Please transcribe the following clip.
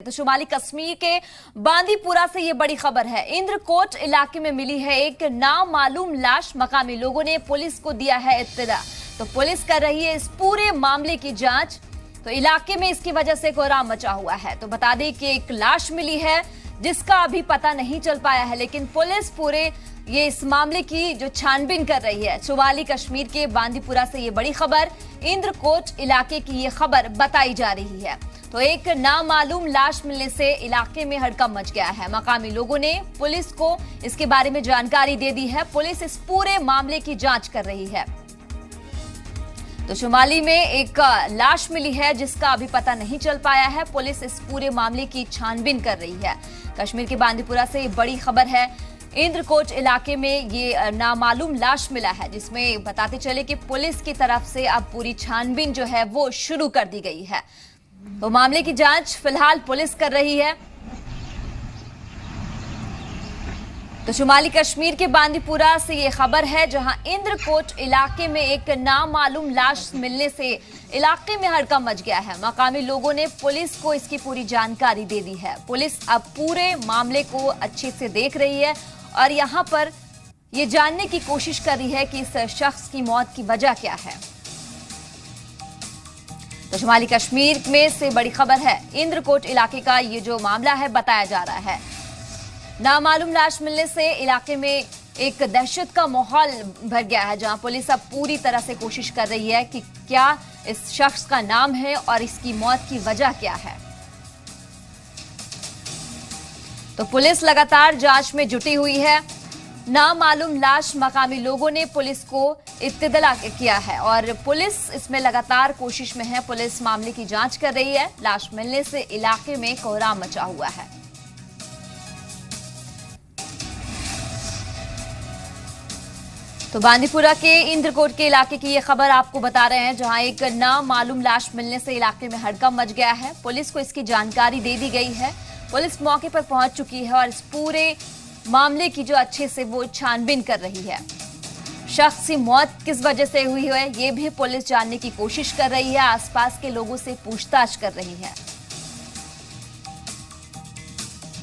तो शुमाली कश्मीर के बांदीपुरा से ये बड़ी खबर है। इंद्रकोट इलाके में मिली है एक नामालूम लाश। मकामी लोगों ने पुलिस को दिया है इत्तला। तो पुलिस कर रही है इस पूरे मामले की जांच। तो इलाके में इसकी वजह से कोहराम मचा हुआ है। तो बता दें कि एक लाश मिली है जिसका अभी पता नहीं चल पाया है, लेकिन पुलिस पूरे ये इस मामले की जो छानबीन कर रही है। शुमाली कश्मीर के बांदीपुरा से ये बड़ी खबर, इंद्रकोट इलाके की ये खबर बताई जा रही है। तो एक नामालूम लाश मिलने से इलाके में हड़कंप मच गया है। मकामी लोगों ने पुलिस को इसके बारे में जानकारी दे दी है। पुलिस इस पूरे मामले की जांच कर रही है। तो शुमाली में एक लाश मिली है जिसका अभी पता नहीं चल पाया है। पुलिस इस पूरे मामले की छानबीन कर रही है। कश्मीर के बांदीपुरा से ये बड़ी खबर है। इंद्रकोट इलाके में ये नामालूम लाश मिला है, जिसमें बताते चले कि पुलिस की तरफ से अब पूरी छानबीन जो है वो शुरू कर दी गई है। तो मामले की जांच फिलहाल पुलिस कर रही है। तो शुमाली कश्मीर के बांदीपुरा से ये खबर है, जहां इंद्रकोट इलाके में एक नामालूम लाश मिलने से इलाके में हड़कंप मच गया है। मकामी लोगों ने पुलिस को इसकी पूरी जानकारी दे दी है। पुलिस अब पूरे मामले को अच्छे से देख रही है और यहां पर ये जानने की कोशिश कर रही है कि इस शख्स की मौत की वजह क्या है। तो शुमाली कश्मीर में से बड़ी खबर है। इंद्रकोट इलाके का ये जो मामला है बताया जा रहा है। नामालूम लाश मिलने से इलाके में एक दहशत का माहौल भर गया है, जहां पुलिस अब पूरी तरह से कोशिश कर रही है कि क्या इस शख्स का नाम है और इसकी मौत की वजह क्या है। तो पुलिस लगातार जांच में जुटी हुई है। नामालूम लाश मकामी लोगों ने पुलिस को इत्तला किया है और पुलिस इसमें लगातार कोशिश में है। पुलिस मामले की जांच कर रही है। लाश मिलने से इलाके में कोहराम मचा हुआ है। तो बांदीपुरा के इंद्रकोट के इलाके की ये खबर आपको बता रहे हैं, जहां एक नामालूम लाश मिलने से इलाके में हड़कंप मच गया है। पुलिस को इसकी जानकारी दे दी गई है। पुलिस मौके पर पहुंच चुकी है और इस पूरे मामले की जो अच्छे से वो छानबीन कर रही है। शख्स की मौत किस वजह से हुई है ये भी पुलिस जानने की कोशिश कर रही है। आसपास के लोगों से पूछताछ कर रही है।